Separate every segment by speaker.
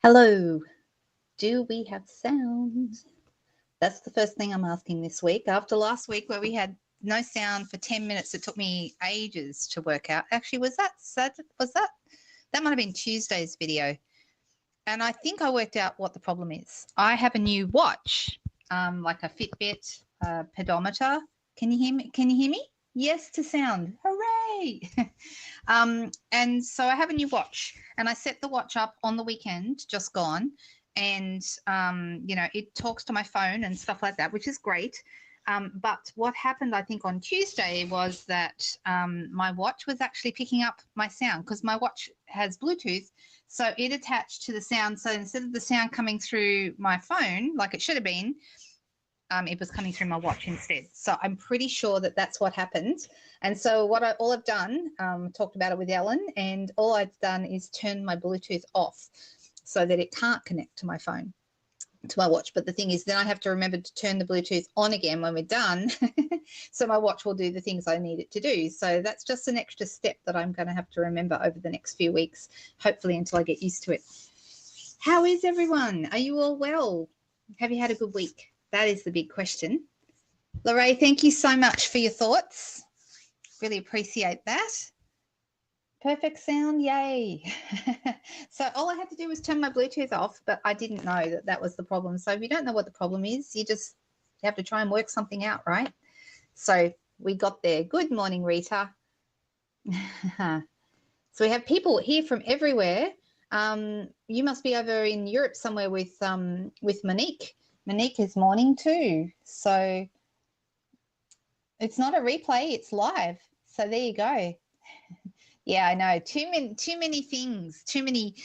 Speaker 1: Hello, do we have sound? That's the first thing I'm asking this week. After last week where we had no sound for 10 minutes, it took me ages to work out. Actually, that might have been Tuesday's video. And I think I worked out what the problem is. I have a new watch, like a Fitbit pedometer. Can you hear me? Can you hear me? Yes to sound. Hooray! And so I have a new watch, and I set the watch up on the weekend, just gone, and it talks to my phone and stuff like that, which is great. But what happened, I think, on Tuesday was that my watch was actually picking up my sound because my watch has Bluetooth. So it attached to the sound. So instead of the sound coming through my phone, like it should have been, it was coming through my watch instead. So I'm pretty sure that that's what happened. And so all I've done, talked about it with Ellen, and all I've done is turn my Bluetooth off so that it can't connect to my phone, to my watch. But the thing is, then I have to remember to turn the Bluetooth on again when we're done. So my watch will do the things I need it to do. So that's just an extra step that I'm going to have to remember over the next few weeks, hopefully until I get used to it. How is everyone? Are you all well? Have you had a good week? That is the big question. Lorraine, thank you so much for your thoughts. Really appreciate that. Perfect sound, yay. So all I had to do was turn my Bluetooth off, but I didn't know that that was the problem. So if you don't know what the problem is, you have to try and work something out, right? So we got there. Good morning, Rita. So we have people here from everywhere. You must be over in Europe somewhere with Monique. Monique is morning too. So it's not a replay, it's live. So there you go. Yeah, I know. Too many things. Too many.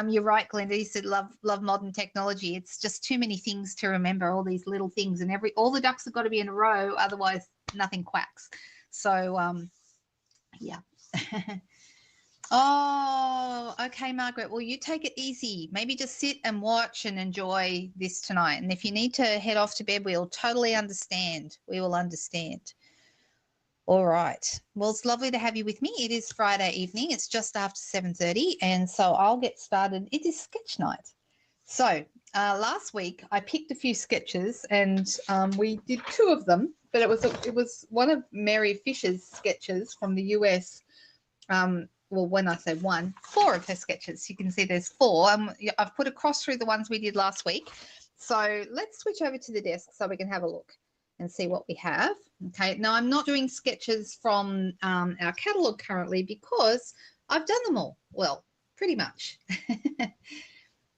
Speaker 1: You're right, Glenda. You said love modern technology. It's just too many things to remember. All these little things, and all the ducks have got to be in a row. Otherwise, nothing quacks. So, yeah. Oh, okay, Margaret. Well, you take it easy. Maybe just sit and watch and enjoy this tonight. And if you need to head off to bed, we'll totally understand. We will understand. All right. Well, it's lovely to have you with me. It is Friday evening. It's just after 7:30, and so I'll get started. It is sketch night. So last week I picked a few sketches, and we did two of them. But it was one of Mary Fisher's sketches from the US. Well, when I say one, four of her sketches. You can see there's four. I've put a cross through the ones we did last week. So let's switch over to the desk so we can have a look and see what we have. Okay, now I'm not doing sketches from our catalogue currently because I've done them all. Well, pretty much.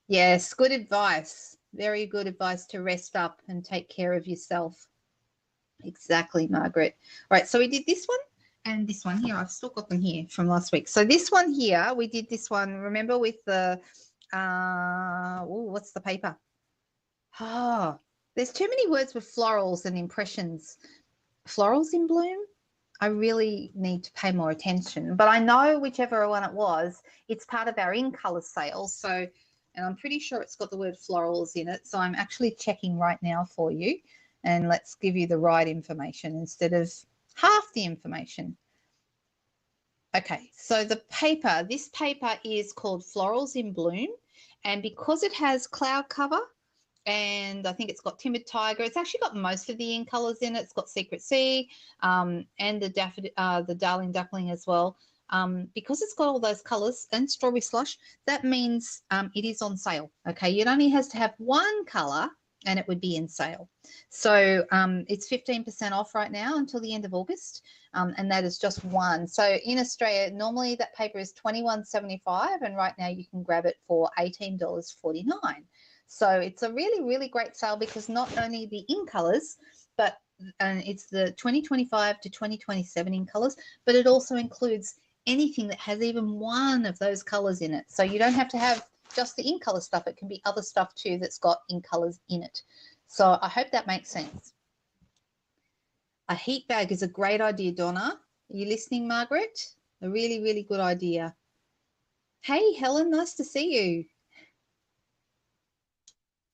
Speaker 1: Yes, good advice. Very good advice to rest up and take care of yourself. Exactly, Margaret. All right, so we did this one and this one here. I've still got them here from last week. So this one here, we did this one, remember, with the, what's the paper? Oh, there's too many words with florals and impressions. Florals in bloom? I really need to pay more attention. But I know whichever one it was, it's part of our in-colour sale. So, and I'm pretty sure it's got the word florals in it. So I'm actually checking right now for you. And let's give you the right information instead of half the information. Okay, so the paper, this paper is called Florals in Bloom. And because it has cloud cover, and I think it's got Timid Tiger. It's actually got most of the in colours in it. It's got Secret Sea and the Darling Duckling as well. Because it's got all those colours and Strawberry Slush, that means it is on sale. Okay, it only has to have one colour and it would be in sale. So it's 15% off right now until the end of August, and that is just one. So in Australia, normally that paper is $21.75, and right now you can grab it for $18.49. So it's a really, really great sale because not only the in colours, but it's the 2025 to 2027 in colours, but it also includes anything that has even one of those colours in it. So you don't have to have just the in colour stuff. It can be other stuff too that's got in colours in it. So I hope that makes sense. A heat bag is a great idea, Donna. Are you listening, Margaret? A really, really good idea. Hey, Helen, nice to see you.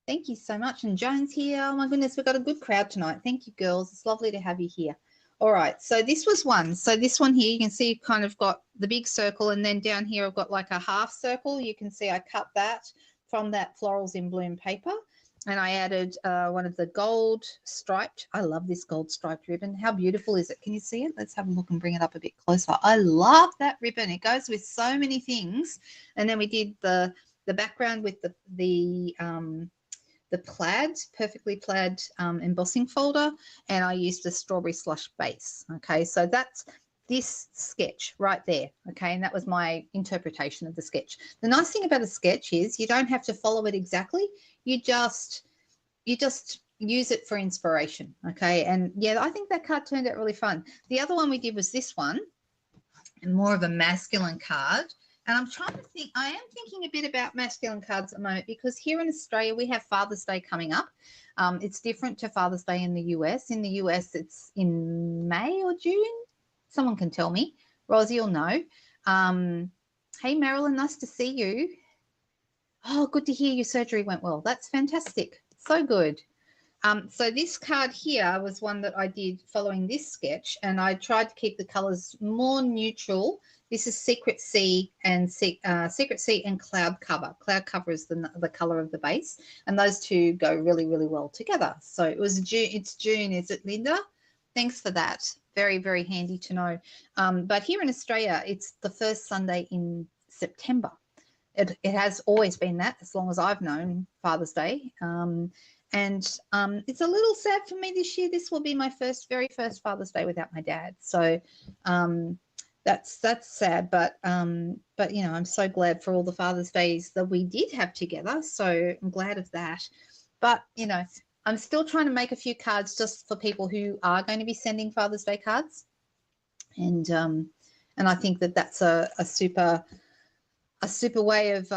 Speaker 1: Thank you so much. And Joan's here. Oh, my goodness, we've got a good crowd tonight. Thank you, girls. It's lovely to have you here. All right, so this was one. So this one here, you can see kind of got the big circle, and then down here I've got like a half circle. You can see I cut that from that Florals in Bloom paper. And I added one of the gold striped. I love this gold striped ribbon. How beautiful is it? Can you see it? Let's have a look and bring it up a bit closer. I love that ribbon. It goes with so many things. And then we did the background with the plaid, perfectly plaid embossing folder, and I used a strawberry slush base. Okay, so that's this sketch right there. Okay, and that was my interpretation of the sketch. The nice thing about a sketch is you don't have to follow it exactly. You just use it for inspiration. Okay, and yeah, I think that card turned out really fun. The other one we did was this one, and more of a masculine card. And I'm trying to think, I am thinking a bit about masculine cards at the moment because here in Australia, we have Father's Day coming up. It's different to Father's Day in the US. In the US, it's in May or June. Someone can tell me. Rosie will know. Hey, Marilyn, nice to see you. Oh, good to hear your surgery went well. That's fantastic. So good. So this card here was one that I did following this sketch, and I tried to keep the colors more neutral. This is Secret Sea and Secret Sea and Cloud Cover. Cloud Cover is the color of the base, and those two go really, really well together. So it was June. It's June, is it, Linda? Thanks for that. Very, very handy to know. But here in Australia, it's the first Sunday in September. It has always been that as long as I've known Father's Day. And it's a little sad for me this year. This will be my very first Father's Day without my dad. So that's sad. But you know, I'm so glad for all the Father's Days that we did have together. So I'm glad of that. But you know, I'm still trying to make a few cards just for people who are going to be sending Father's Day cards. And I think that that's a super way of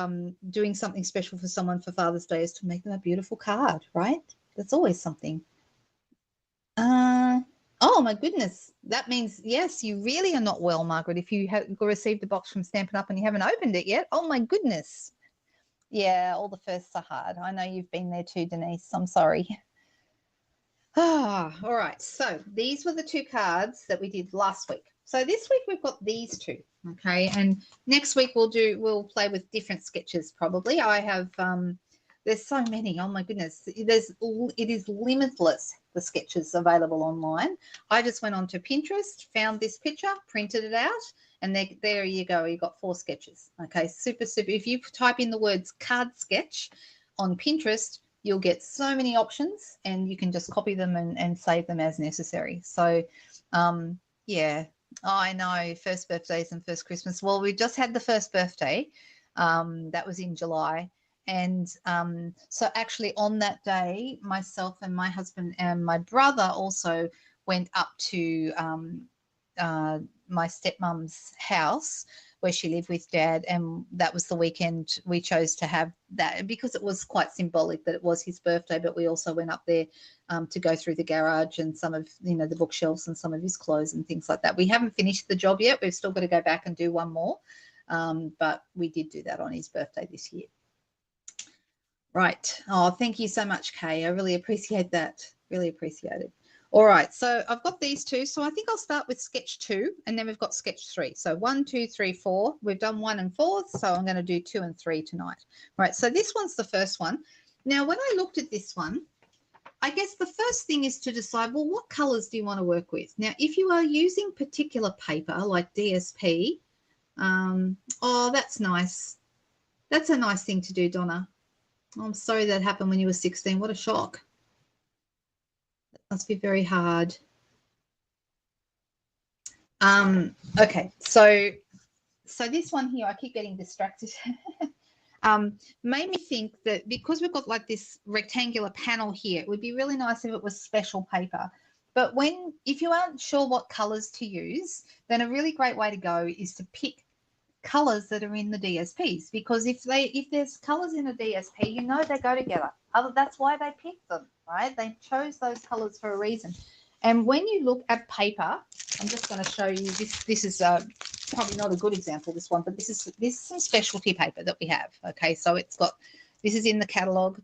Speaker 1: doing something special for someone for Father's Day is to make them a beautiful card, right? That's always something. Oh, my goodness. That means, yes, you really are not well, Margaret, if you have received the box from Stampin' Up and you haven't opened it yet. Oh, my goodness. Yeah, all the firsts are hard. I know you've been there too, Denise. I'm sorry. All right. So these were the two cards that we did last week. So this week we've got these two. Okay, and next week we'll play with different sketches probably. I have there's so many. Oh my goodness, it is limitless, the sketches available online. I just went onto Pinterest, found this picture, printed it out, and there you go. You got 4 sketches. Okay, super. If you type in the words card sketch on Pinterest, you'll get so many options, and you can just copy them and save them as necessary. So yeah. Oh, I know, first birthdays and first Christmas. Well, we just had the first birthday. That was in July. And so actually on that day, myself and my husband and my brother also went up to my stepmom's house where she lived with Dad, and that was the weekend we chose to have that because it was quite symbolic that it was his birthday, but we also went up there to go through the garage and some of, you know, the bookshelves and some of his clothes and things like that. We haven't finished the job yet. We've still got to go back and do one more, but we did do that on his birthday this year. Right. Oh, thank you so much, Kay. I really appreciate that. Really appreciate it. All right, so I've got these two. So I think I'll start with sketch 2, and then we've got sketch 3. So 1, 2, 3, 4. We've done 1 and 4, so I'm going to do 2 and 3 tonight. Right, so this one's the first one. Now, when I looked at this one, I guess the first thing is to decide, well, what colours do you want to work with? Now, if you are using particular paper like DSP, oh, that's nice. That's a nice thing to do, Donna. I'm sorry that happened when you were 16. What a shock. Must be very hard. Okay, so this one here, I keep getting distracted. Made me think that because we've got like this rectangular panel here, it would be really nice if it was special paper. But if you aren't sure what colors to use, then a really great way to go is to pick colors that are in the DSPs, because if there's colors in a DSP, you know they go together. That's why they picked them, right? They chose those colors for a reason. And when you look at paper, I'm just going to show you this. This is probably not a good example, this one, but this is some specialty paper that we have. Okay, so this is in the catalogue.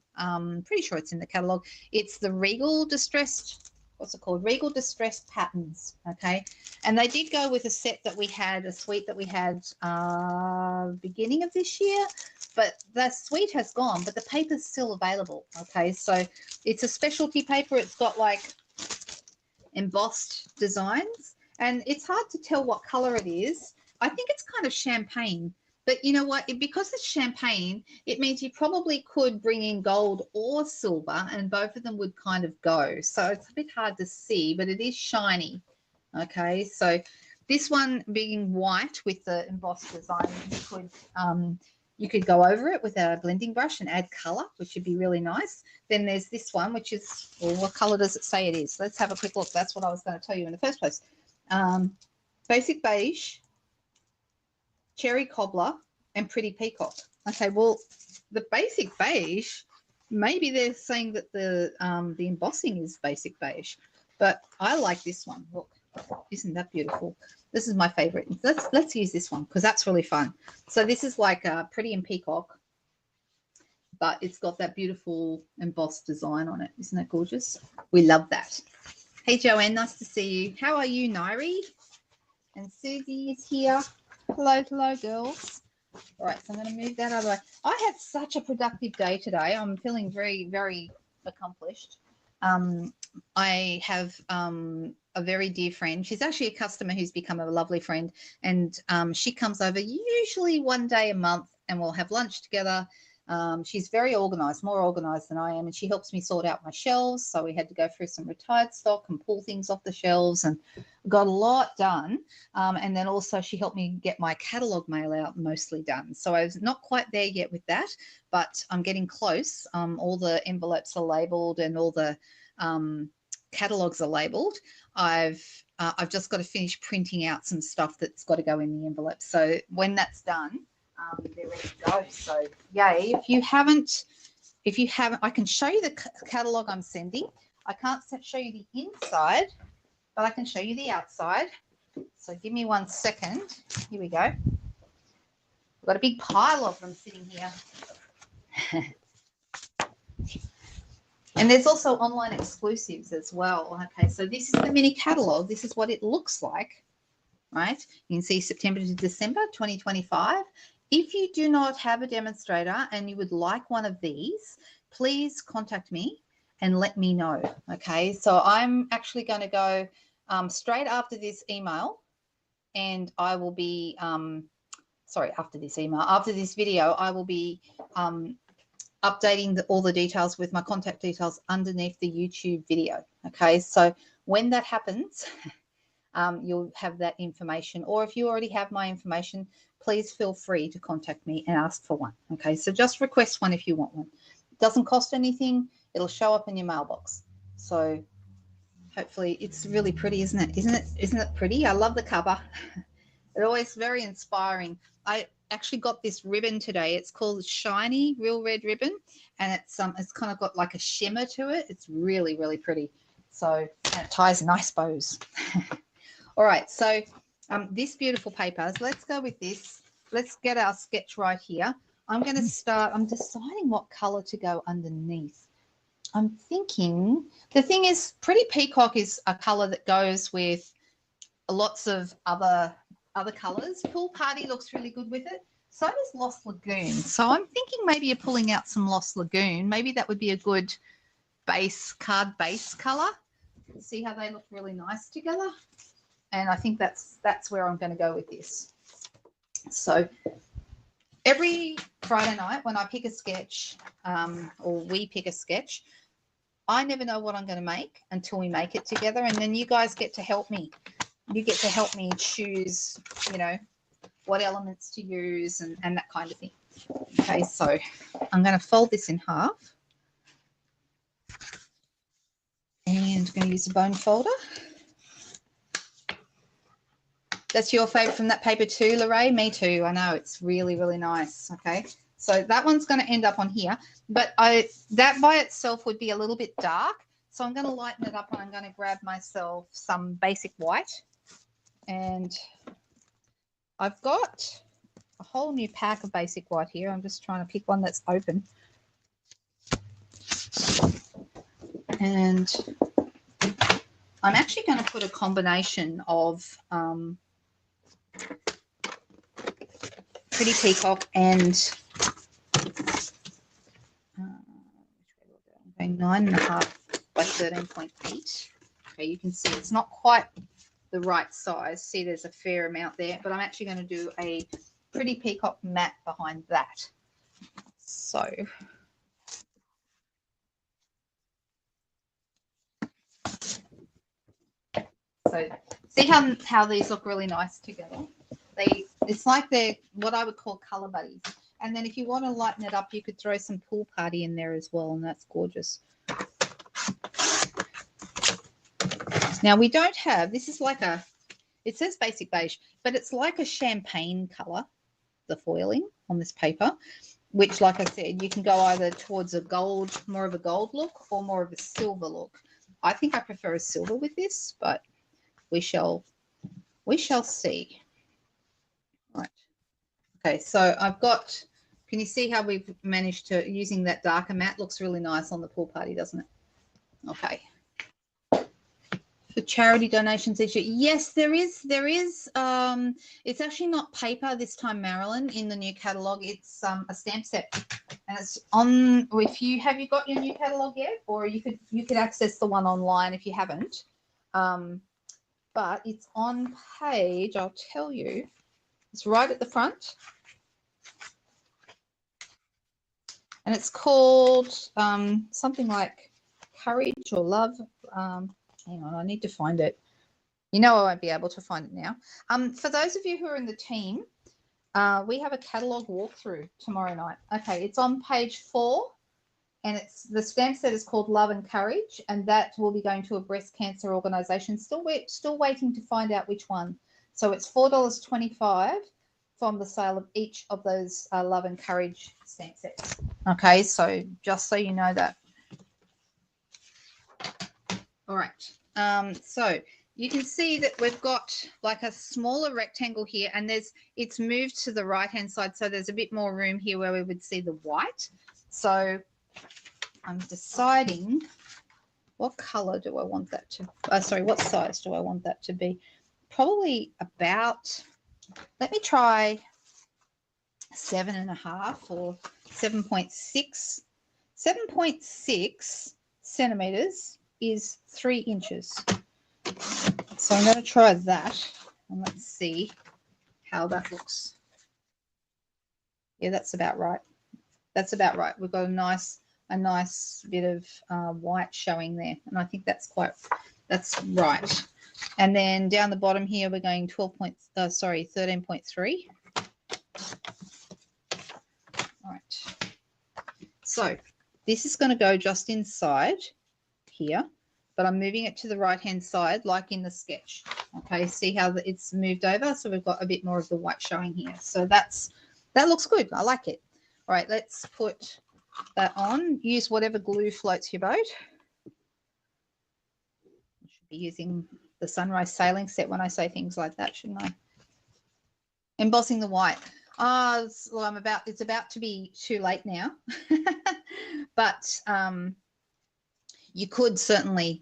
Speaker 1: Pretty sure it's in the catalogue. It's the Regal Distressed, what's it called? Regal Distressed Patterns. Okay, and they did go with a set that we had, a suite that we had beginning of this year. but the suite has gone, but the paper's still available. Okay, so it's a specialty paper. It's got like embossed designs, and it's hard to tell what color it is. I think it's kind of champagne, but you know what? Because it's champagne, it means you probably could bring in gold or silver, and both of them would kind of go. So it's a bit hard to see, but it is shiny. Okay, so this one being white with the embossed design, you could go over it with a blending brush and add color, which would be really nice. Then there's this one, which is, well, what color does it say it is? Let's have a quick look. That's what I was going to tell you in the first place. Basic beige, cherry cobbler, and pretty peacock. Okay, well, the basic beige, maybe they're saying that the embossing is basic beige, but I like this one. Look, isn't that beautiful? This is my favorite. Let's use this one because that's really fun. So this is like pretty and peacock, but it's got that beautiful embossed design on it. Isn't that gorgeous? We love that. Hey, Joanne, nice to see you. How are you, Nairi? And Susie is here. Hello, hello, girls. All right, so I'm going to move that out of the way. I had such a productive day today. I'm feeling very, very accomplished. I have a very dear friend. She's actually a customer who's become a lovely friend, and she comes over usually one day a month, and we'll have lunch together. She's very organized, more organized than I am, and she helps me sort out my shelves. So we had to go through some retired stock and pull things off the shelves, and got a lot done. And then also she helped me get my catalog mail out mostly done. So I was not quite there yet with that, but I'm getting close. All the envelopes are labeled and all the catalogs are labeled. I've just got to finish printing out some stuff that's got to go in the envelope. So when that's done, they're ready to go. So yay. If you haven't, I can show you the catalog I'm sending. I can't show you the inside, but I can show you the outside. So give me 1 second. Here we go. We've got a big pile of them sitting here. And there's also online exclusives as well. Okay, so this is the mini catalog. This is what it looks like, right? You can see September to December 2025. If you do not have a demonstrator and you would like one of these, please contact me and let me know. Okay, so I'm actually going to go straight after this email, and I will be, after this video, I will be updating all the details with my contact details underneath the YouTube video. Okay, so when that happens, you'll have that information, or if you already have my information, please feel free to contact me and ask for one. Okay, so just request one if you want one. It doesn't cost anything. It'll show up in your mailbox. So hopefully it's really pretty, isn't it? Isn't it pretty? I love the cover. It's always very inspiring. I actually got this ribbon today. It's called Shiny Real Red Ribbon, and it's kind of got like a shimmer to it. It's really, really pretty. So, and it ties nice bows. All right, so this beautiful paper, so let's go with this. Let's get our sketch right here. I'm going to start, I'm deciding what color to go underneath. I'm thinking, the thing is, Pretty Peacock is a color that goes with lots of other colors. Pool Party looks really good with it. So does Lost Lagoon. So I'm thinking maybe you're pulling out some Lost Lagoon. Maybe that would be a good card base color. See how they look really nice together. And I think that's where I'm going to go with this. So every Friday night when I pick a sketch, or we pick a sketch, I never know what I'm going to make until we make it together. And then you guys get to help me. You get to help me choose, what elements to use and that kind of thing. Okay, so I'm going to fold this in half. And I'm going to use a bone folder. That's your favourite from that paper too, Lorraine? Me too. I know. It's really, really nice. Okay. So that one's going to end up on here. But that by itself would be a little bit dark. So I'm going to lighten it up, and I'm going to grab myself some basic white. And I've got a whole new pack of basic white here. I'm just trying to pick one that's open. And I'm actually going to put a combination of Pretty Peacock and Okay, 9.5 by 13.8. Okay, you can see it's not quite the right size. See, there's a fair amount there, but I'm actually going to do a pretty peacock mat behind that. So see how these look really nice together. It's like they're what I would call color buddies. And then if you want to lighten it up, you could throw some pool party in there as well, and that's gorgeous. Now we don't have, this is like a, it says basic beige, but it's like a champagne color, the foiling on this paper, which, like I said, you can go either towards a gold, more of a gold look, or more of a silver look. I think I prefer a silver with this, but we shall see. Right. Okay, so I've got, can you see how we've managed to, using that darker matte, looks really nice on the pool party, doesn't it? Okay. For charity donations each year, yes, there is. It's actually not paper this time, Marilyn, in the new catalogue. It's a stamp set, and it's on. If you have you got your new catalogue yet, or you could access the one online if you haven't. But it's on page. I'll tell you. It's right at the front, and it's called something like Courage or Love. Hang on, I need to find it. You know I won't be able to find it now. For those of you who are in the team, we have a catalogue walkthrough tomorrow night. Okay, it's on page 4, and it's the stamp set is called Love and Courage, and that will be going to a breast cancer organisation. Still waiting to find out which one. So it's $4.25 from the sale of each of those Love and Courage stamp sets. Okay, so just so you know that. All right. So you can see that we've got like a smaller rectangle here, and it's moved to the right-hand side, so there's a bit more room here where we would see the white. So I'm deciding what color do I want that to, sorry, what size do I want that to be? Probably about, let me try 7.5 or 7.6. 7.6 centimeters is 3 inches. So I'm going to try that, and let's see how that looks. Yeah, that's about right. That's about right. We've got a nice bit of white showing there, and I think that's right. And then down the bottom here, we're going 13.3. All right. So this is going to go just inside here, but I'm moving it to the right-hand side like in the sketch. Okay, see how it's moved over? So we've got a bit more of the white showing here. So that looks good. I like it. All right, let's put that on. Use whatever glue floats your boat. I should be using the Sunrise Sailing Set when I say things like that, shouldn't I? Embossing the white. Well, it's about to be too late now. But you could certainly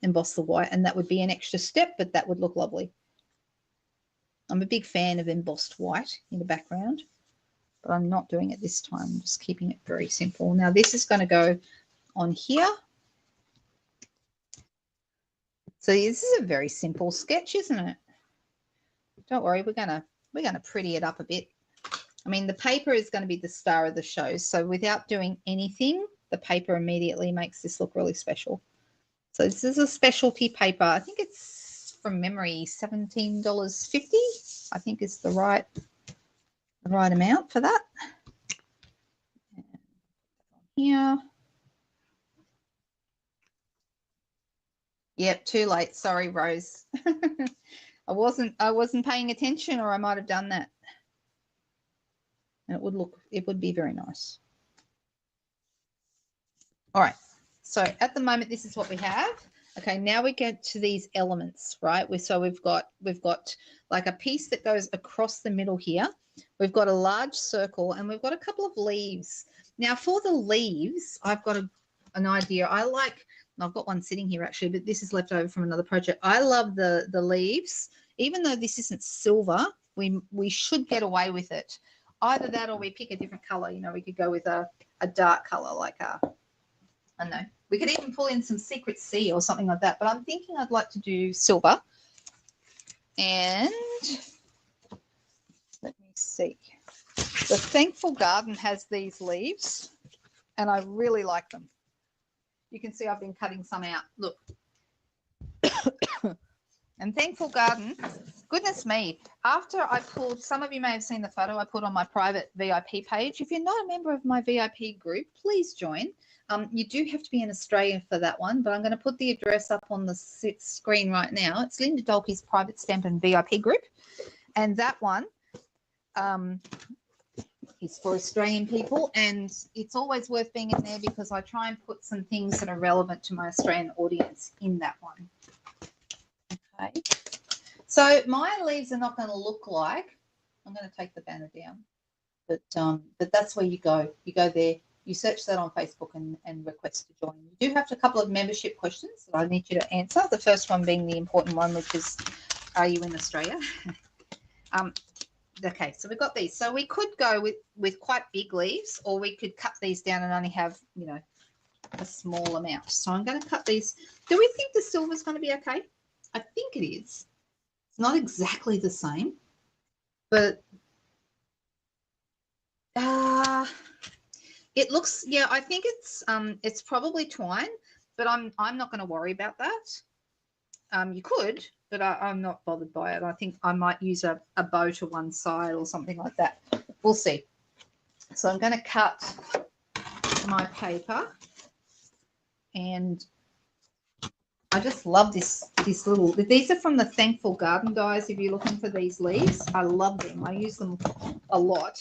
Speaker 1: emboss the white, and that would be an extra step, but that would look lovely. I'm a big fan of embossed white in the background, but I'm not doing it this time. I'm just keeping it very simple. Now this is going to go on here. So this is a very simple sketch, isn't it? Don't worry, we're gonna pretty it up a bit. I mean, the paper is going to be the star of the show, so without doing anything, the paper immediately makes this look really special. So this is a specialty paper. I think it's, from memory, $17.50. I think is the right amount for that. Here. Yep, too late. Sorry, Rose. I wasn't paying attention, or I might have done that. And it would be very nice. All right. So at the moment, this is what we have. Okay, now we get to these elements, right? We've got like a piece that goes across the middle here. We've got a large circle, and we've got a couple of leaves. Now for the leaves, I've got an idea. I've got one sitting here actually, but this is left over from another project. I love the leaves. Even though this isn't silver, we should get away with it. Either that, or we pick a different color. You know, we could go with a dark color like a I know. We could even pull in some Secret Sea or something like that, but I'm thinking I'd like to do silver. And let me see. The Thankful Garden has these leaves, and I really like them. You can see I've been cutting some out. Look. And Thankful Garden, goodness me, after I pulled, some of you may have seen the photo I put on my private VIP page. If you're not a member of my VIP group, please join. You do have to be in Australia for that one, but I'm going to put the address up on the screen right now. It's Linda Dolke's private stamp and VIP group. And that one is for Australian people. And it's always worth being in there because I try and put some things that are relevant to my Australian audience in that one. Okay. So my leaves are not going to look like, I'm going to take the banner down, but that's where you go. You go there. You search that on Facebook and request to join. You do have a couple of membership questions that I need you to answer. The first one being the important one, which is, are you in Australia? Okay, so we've got these. So we could go with quite big leaves, or we could cut these down and only have, you know, a small amount. So I'm going to cut these. Do we think the silver is going to be okay? I think it is. It's not exactly the same, but it looks, yeah, I think it's probably twine, but I'm not going to worry about that. You could, but I'm not bothered by it. I think I might use a bow to one side or something like that. We'll see. So I'm going to cut my paper, and I just love this little, these are from the Thankful Garden, guys. If you're looking for these leaves, I love them. I use them a lot.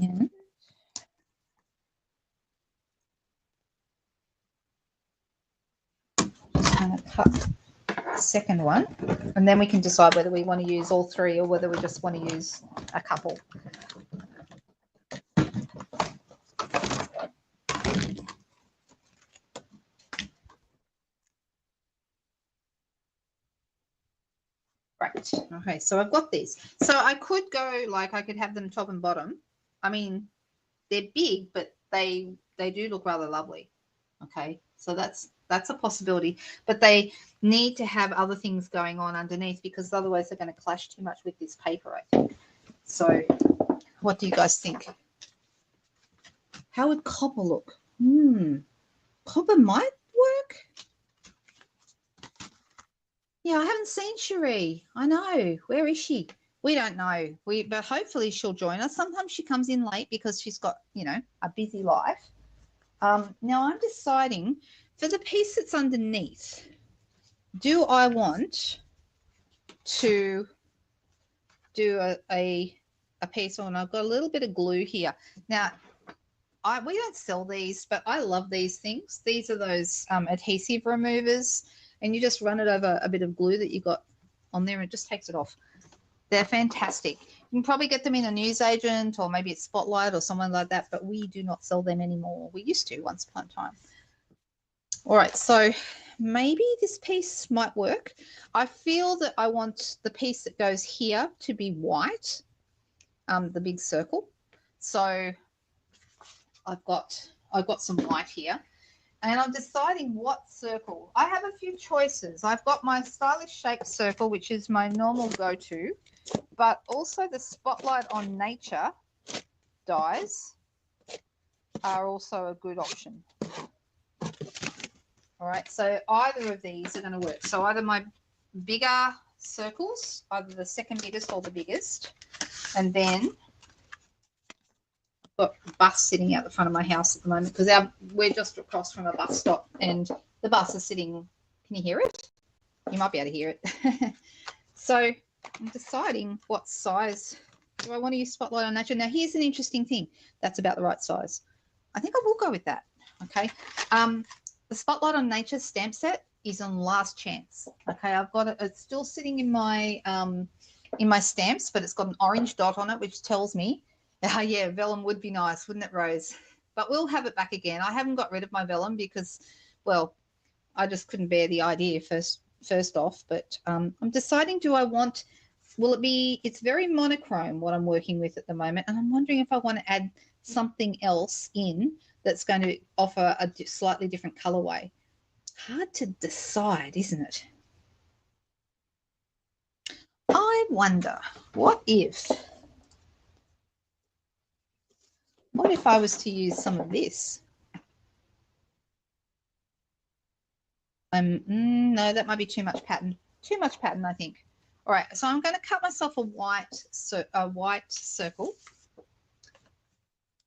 Speaker 1: Yeah. Just going to cut the second one, and then we can decide whether we want to use all three or whether we just want to use a couple. Right. Okay, so I've got these. So I could go, like, I could have them top and bottom. I mean, they're big, but they do look rather lovely. Okay, so that's a possibility, but they need to have other things going on underneath because otherwise they're going to clash too much with this paper, I think. So what do you guys think? How would copper look? Copper might work. Yeah, I haven't seen Cherie. I know. Where is she? We don't know. But hopefully she'll join us. Sometimes she comes in late because she's got, you know, a busy life. Now I'm deciding for the piece that's underneath, do I want to do a piece on? I've got a little bit of glue here. Now, we don't sell these, but I love these things. These are those adhesive removers, and you just run it over a bit of glue that you got on there and it just takes it off. They're fantastic. You can probably get them in a newsagent or maybe at Spotlight or someone like that, but we do not sell them anymore. We used to once upon a time. All right, so maybe this piece might work. I feel that I want the piece that goes here to be white, the big circle. So I've got some white here. And I'm deciding what circle. I have a few choices. I've got my stylish shape circle, which is my normal go-to, but also the Spotlight on Nature dies are also a good option. All right, so either of these are going to work. So either my bigger circles, either the second biggest or the biggest, and then got a bus sitting out the front of my house at the moment because we're just across from a bus stop and the bus is sitting. Can you hear it? You might be able to hear it. So I'm deciding what size do I want to use Spotlight on Nature. Now here's an interesting thing. That's about the right size. I think I will go with that. Okay. The Spotlight on Nature stamp set is on last chance. Okay. I've got it. It's still sitting in my stamps, but it's got an orange dot on it, which tells me, yeah, vellum would be nice, wouldn't it, Rose? but we'll have it back again. I haven't got rid of my vellum because, well, I just couldn't bear the idea first off. But I'm deciding, do I want, will it be, it's very monochrome what I'm working with at the moment, and I'm wondering if I want to add something else in that's going to offer a slightly different colorway. Hard to decide, isn't it? I wonder, what if I was to use some of this? No, that might be too much pattern. Too much pattern, I think. All right, so I'm going to cut myself a white circle.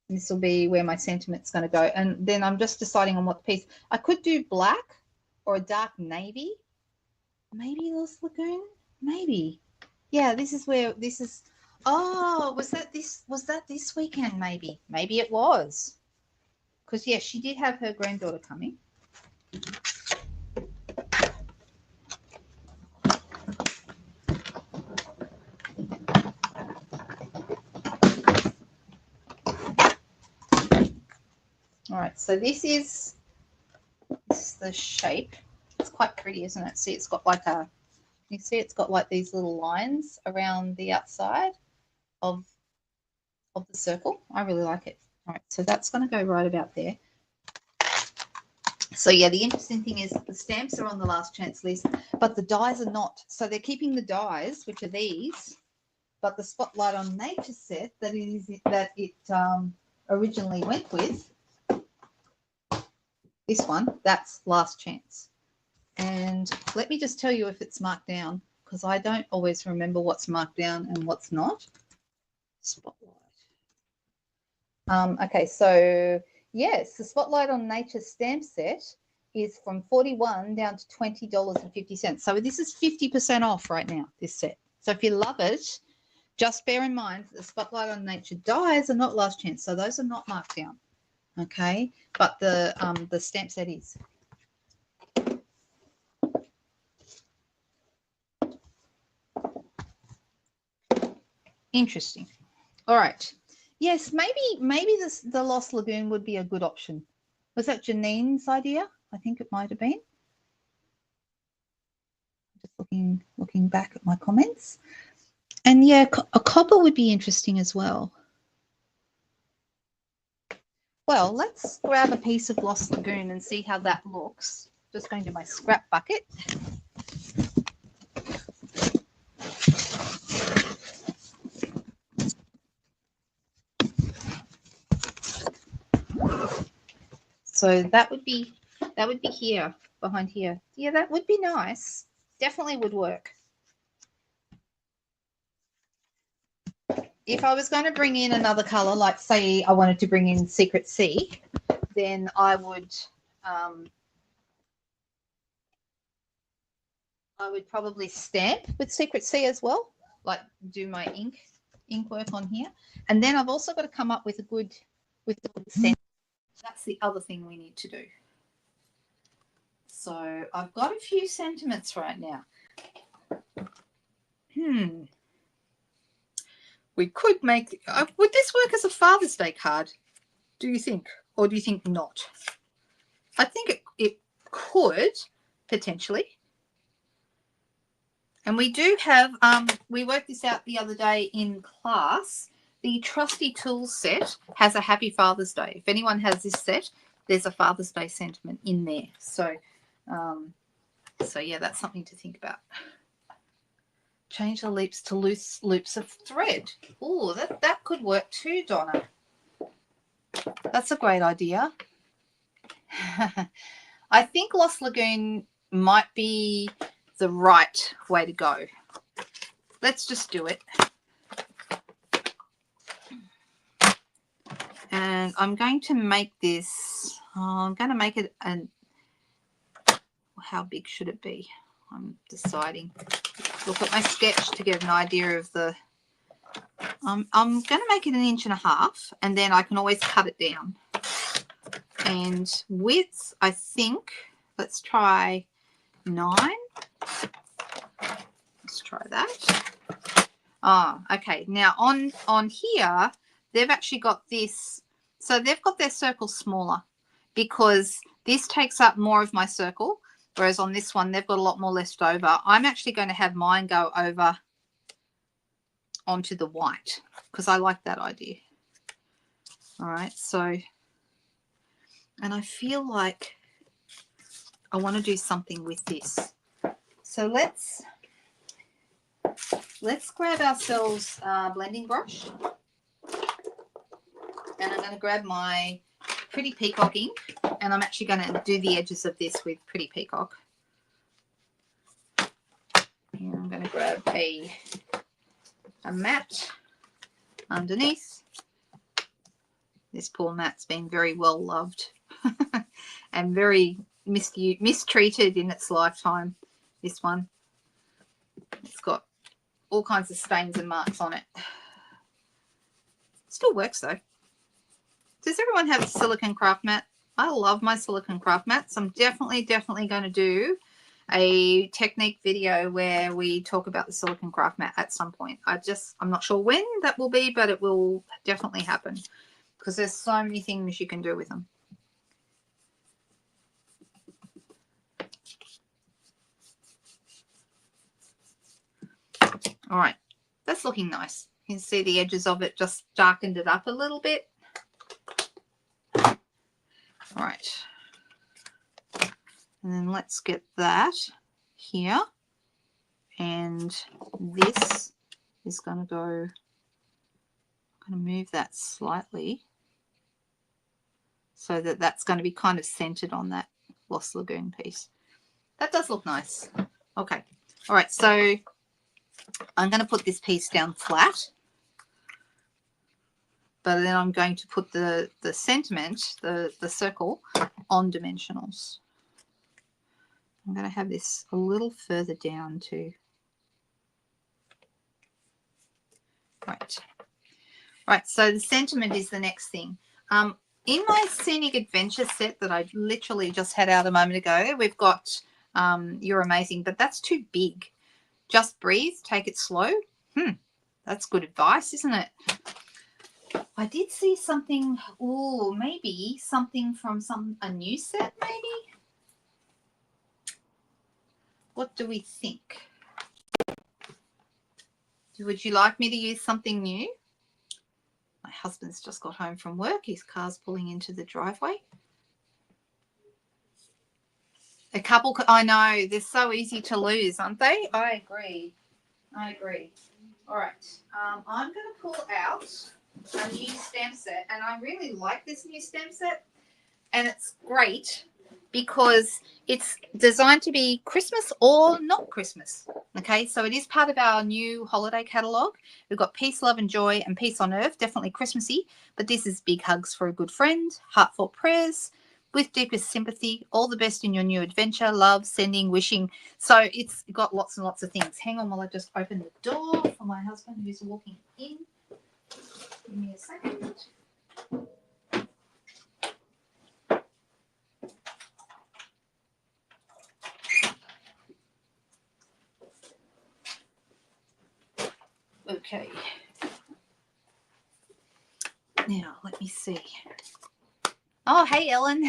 Speaker 1: This will be where my sentiment's going to go. And then I'm just deciding on what piece. I could do black or a dark navy. Maybe Lost Lagoon? Maybe. Yeah, this is where this is. Oh, was that this weekend? Maybe it was. Because, yeah, she did have her granddaughter coming. All right, so this is the shape. It's quite pretty, isn't it? See, it's got like a, you see it's got like these little lines around the outside of the circle. I really like it. All right, so that's going to go right about there. So yeah, the interesting thing is the stamps are on the last chance list, but the dies are not. So they're keeping the dies, which are these, but the Spotlight on Nature set that it originally went with, this one, that's last chance. And let me just tell you if it's marked down, because I don't always remember what's marked down and what's not. Spotlight. Okay, so yes, the Spotlight on Nature stamp set is from $41 down to $20.50. So this is 50% off right now, this set. So if you love it, just bear in mind that the Spotlight on Nature dies are not last chance. So those are not marked down. Okay, but the stamp set is. Interesting. All right. Yes, maybe the Lost Lagoon would be a good option. Was that Janine's idea? I think it might have been. Just looking back at my comments. And yeah, a copper would be interesting as well. Well, let's grab a piece of Lost Lagoon and see how that looks. Just going to my scrap bucket. So that would be here, behind here. Yeah, that would be nice. Definitely would work. If I was going to bring in another color, like say I wanted to bring in Secret Sea, then I would probably stamp with Secret Sea as well, like do my ink work on here. And then I've also got to come up with a good scent. That's the other thing we need to do. So I've got a few sentiments right now. We could make, would this work as a Father's Day card, do you think? Or do you think not? I think it could, potentially. And we do have, we worked this out the other day in class. The Trusty Tools set has a Happy Father's Day. If anyone has this set, there's a Father's Day sentiment in there. So, yeah, that's something to think about. Change the loops to loose loops of thread. Oh, that could work too, Donna. That's a great idea. I think Lost Lagoon might be the right way to go. Let's just do it. And I'm going to make this, I'm going to make it how big should it be? I'm deciding. Look at my sketch to get an idea of the, I'm going to make it 1.5 inches, and then I can always cut it down. And width, I think, let's try 9. Let's try that. Okay. Now on here, they've actually got this So they've got their circle smaller because this takes up more of my circle, whereas on this one, they've got a lot more left over. I'm actually going to have mine go over onto the white because I like that idea. All right, so, and I feel like I want to do something with this. So let's grab ourselves a blending brush, and I'm going to grab my Pretty Peacock ink, and I'm actually going to do the edges of this with Pretty Peacock. And I'm going to grab a matte underneath. This poor matte's been very well loved and very mistreated in its lifetime. This one, it's got all kinds of stains and marks on it. Still works though. Does everyone have a silicone craft mat? I love my silicone craft mats. I'm definitely going to do a technique video where we talk about the silicone craft mat at some point. I'm not sure when that will be, but it will definitely happen because there's so many things you can do with them. All right, that's looking nice. You can see the edges of it just darkened it up a little bit. All right. And then let's get that here. And this is going to go, I'm going to move that slightly so that that's going to be kind of centered on that Lost Lagoon piece. That does look nice. Okay. All right. So I'm going to put this piece down flat, but then I'm going to put the sentiment, the circle, on dimensionals. I'm going to have this a little further down too. Right, so the sentiment is the next thing. In my Scenic Adventure set that I literally just had out a moment ago, we've got You're Amazing, but that's too big. Just breathe, take it slow. That's good advice, isn't it? I did see something, maybe something from a new set, maybe? What do we think? Would you like me to use something new? My husband's just got home from work. His car's pulling into the driveway. A couple, I know, they're so easy to lose, aren't they? I agree. All right. I'm going to pull out a new stamp set, and I really like this new stamp set, and it's great because it's designed to be Christmas or not Christmas. Okay, so it is part of our new holiday catalogue. We've got Peace, Love and Joy and Peace on Earth, definitely Christmassy, but this is Big Hugs for a Good Friend, Heartfelt Prayers, With Deepest Sympathy, All the Best in Your New Adventure, Love, Sending, Wishing. So it's got lots and lots of things. Hang on while I just open the door for my husband who's walking in. Give me a second. Okay. Now, let me see. Oh, hey, Ellen.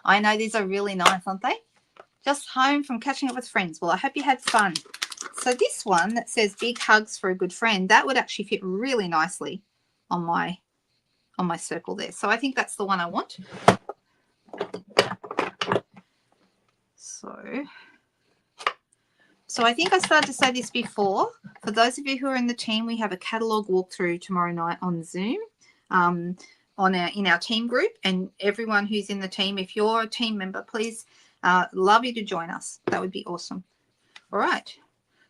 Speaker 1: I know these are really nice, aren't they? Just home from catching up with friends. Well, I hope you had fun. So this one that says Big Hugs for a Good Friend, that would actually fit really nicely on my circle there. So I think that's the one I want. So I think I started to say this before. For those of you who are in the team, we have a catalogue walkthrough tomorrow night on Zoom. In our team group, and everyone who's in the team, if you're a team member, please, love you to join us. That would be awesome. All right,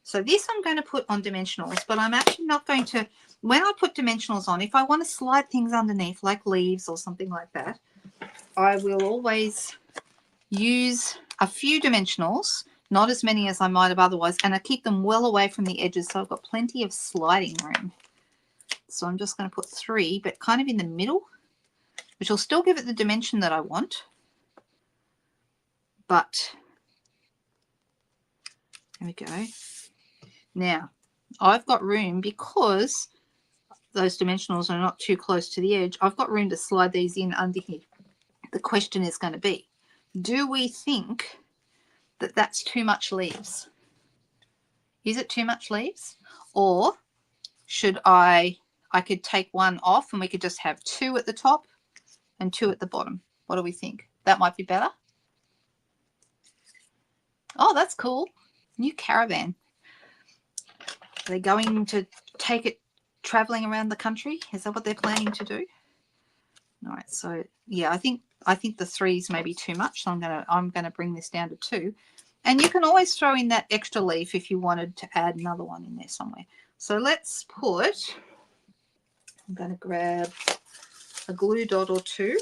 Speaker 1: so this I'm going to put on dimensionals, but I'm actually not going to, when I put dimensionals on, if I want to slide things underneath like leaves or something like that, I will always use a few dimensionals, not as many as I might have otherwise, and I keep them well away from the edges so I've got plenty of sliding room. So I'm just going to put 3, but kind of in the middle, which will still give it the dimension that I want. But there we go. Now, I've got room because those dimensionals are not too close to the edge, I've got room to slide these in under here. The question is going to be, do we think that that's too much leaves? Is it too much leaves? Or should I could take one off and we could just have 2 at the top and 2 at the bottom. What do we think? That might be better. Oh, that's cool. New caravan. Are they going to take it traveling around the country? Is that what they're planning to do? All right, so yeah, I think the 3s may be too much, so I'm gonna bring this down to 2. And you can always throw in that extra leaf if you wanted to add another one in there somewhere. So let's put, I'm going to grab a glue dot or 2.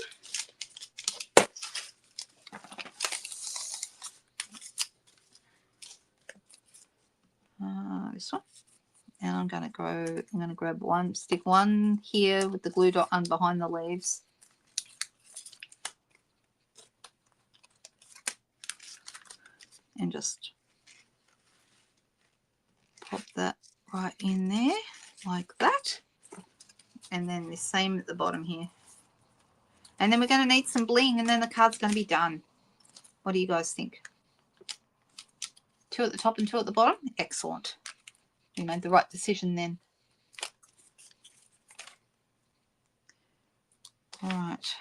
Speaker 1: This one. And I'm going to grab one, stick one here with the glue dot on behind the leaves. And just pop that right in there like that. And then the same at the bottom here. And then we're going to need some bling, and then the card's going to be done. What do you guys think? 2 at the top and 2 at the bottom? Excellent. You made the right decision then. All right.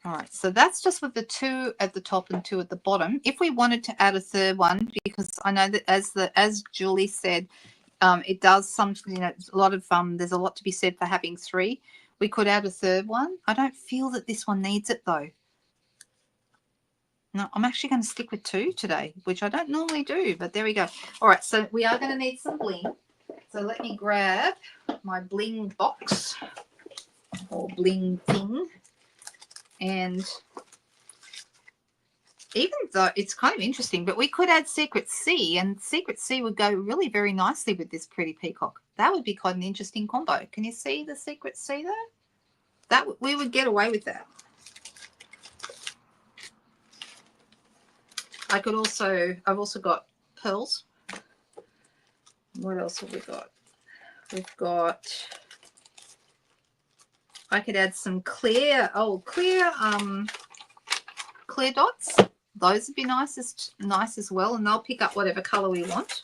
Speaker 1: All right, so that's just with the 2 at the top and 2 at the bottom. If we wanted to add a third one, because I know that as Julie said, it does a lot of there's a lot to be said for having 3. We could add a third one. I don't feel that this one needs it though. No, I'm actually going to stick with 2 today, which I don't normally do, but there we go. All right, so we are going to need some bling. So let me grab my bling box or bling thing. And even though it's kind of interesting, but we could add Secret Sea, and Secret Sea would go really very nicely with this pretty peacock. That would be quite an interesting combo. Can you see the Secret Sea there? That we would get away with that. I've also got pearls. What else have we got? We've got, I could add some clear dots. Those would be nice as well, and they'll pick up whatever color we want.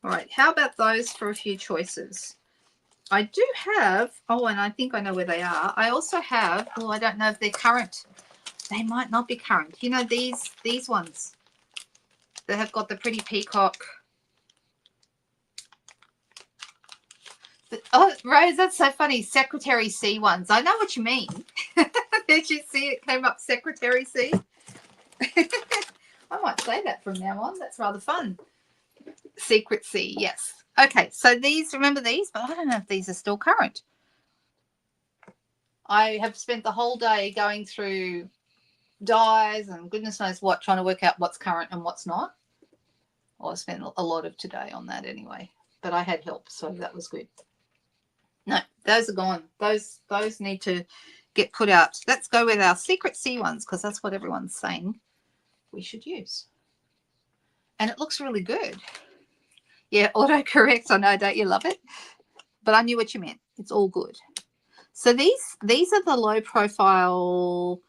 Speaker 1: All right, how about those for a few choices? I do have, and I think I know where they are. I also have, I don't know if they're current. They might not be current. You know, these ones that have got the pretty peacock. Oh, Rose, that's so funny. Secretary C ones. I know what you mean. Did you see it came up Secretary C? I might say that from now on. That's rather fun. Secret C, yes. Okay, so remember these, but I don't know if these are still current. I have spent the whole day going through dyes and goodness knows what, trying to work out what's current and what's not. Well, I spent a lot of today on that anyway, but I had help, so that was good. No, those are gone. Those need to get put out. Let's go with our Secret C ones because that's what everyone's saying we should use. And it looks really good. Yeah, autocorrect. I know, don't you love it? But I knew what you meant. It's all good. So these are the low profile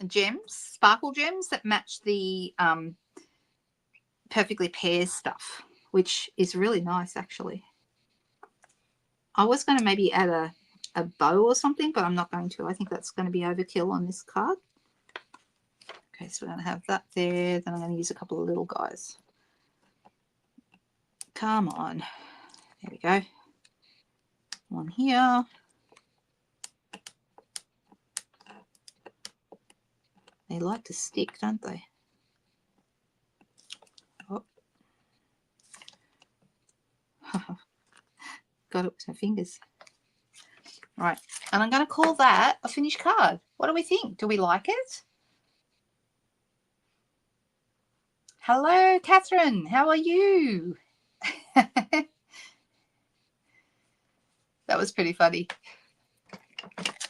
Speaker 1: gems, sparkle gems that match the Perfectly Pairs stuff, which is really nice actually. I was going to maybe add a bow or something, but I'm not going to. I think that's going to be overkill on this card. Okay, so we're going to have that there. Then I'm going to use a couple of little guys. Come on. There we go. One here. They like to stick, don't they? Oh. Got it with my fingers. Right, and I'm going to call that a finished card. What do we think? Do we like it? Hello, Catherine. How are you? That was pretty funny.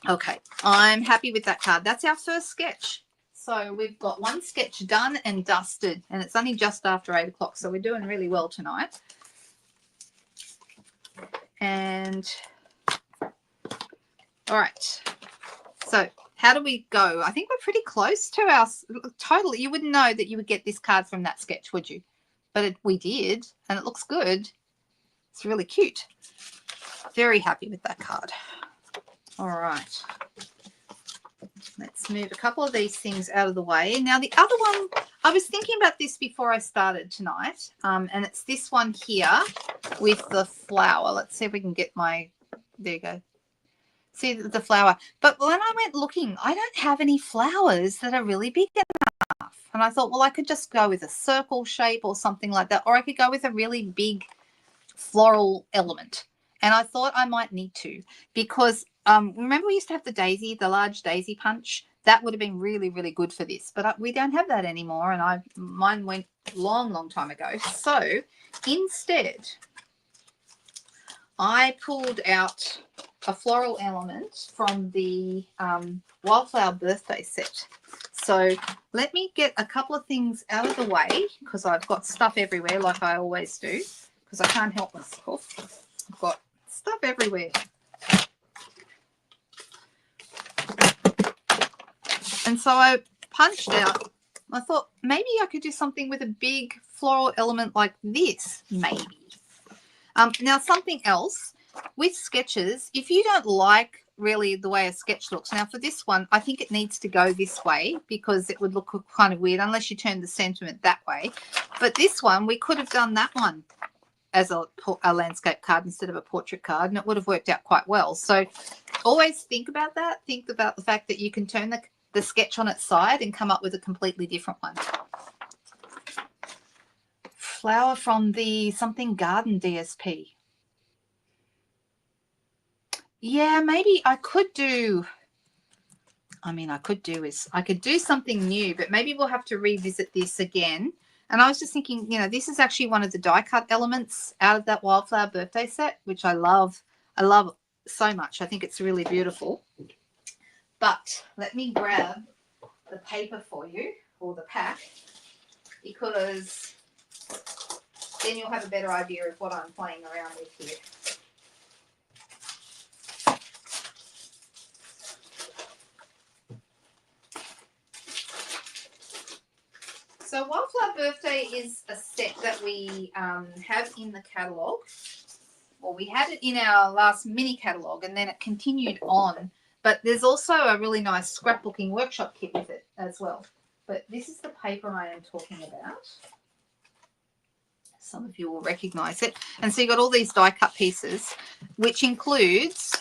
Speaker 1: Okay, I'm happy with that card. That's our first sketch. So we've got one sketch done and dusted, and it's only just after 8 o'clock, so we're doing really well tonight. And all right, so how do we go? I think we're pretty close to our total. You wouldn't know that you would get this card from that sketch, would you? But we did, and it looks good. It's really cute. Very happy with that card. All right. Let's move a couple of these things out of the way. Now, the other one, I was thinking about this before I started tonight, and it's this one here with the flower. Let's see if we can get my, there you go. See the flower. But when I went looking, I don't have any flowers that are really big enough. And I thought, well, I could just go with a circle shape or something like that, or I could go with a really big floral element. And I thought I might need to, because remember we used to have the daisy, the large daisy punch? That would have been really, really good for this. But we don't have that anymore, and mine went long time ago. So instead, I pulled out a floral element from the Wildflower birthday set. So let me get a couple of things out of the way, because I've got stuff everywhere like I always do, because I can't help myself. I've got stuff everywhere. And so I punched out. I thought maybe I could do something with a big floral element like this, maybe. Now, something else with sketches, if you don't like really the way a sketch looks, now for this one, I think it needs to go this way because it would look kind of weird unless you turn the sentiment that way. But this one, we could have done that one as a landscape card instead of a portrait card, and it would have worked out quite well. So always think about that. Think about the fact that you can turn the sketch on its side and come up with a completely different one. Flower from the something garden DSP. Yeah, maybe I could do, I could do something new, but maybe we'll have to revisit this again. And I was just thinking, this is actually one of the die cut elements out of that Wildflower birthday set, which I love. I love so much. I think it's really beautiful. But let me grab the paper for you, or the pack, because then you'll have a better idea of what I'm playing around with here. So Wildflower Birthday is a set that we have in the catalogue. Well, we had it in our last mini catalogue, and then it continued on. But there's also a really nice scrapbooking workshop kit with it as well. But this is the paper I am talking about. Some of you will recognise it. And so you've got all these die cut pieces, which includes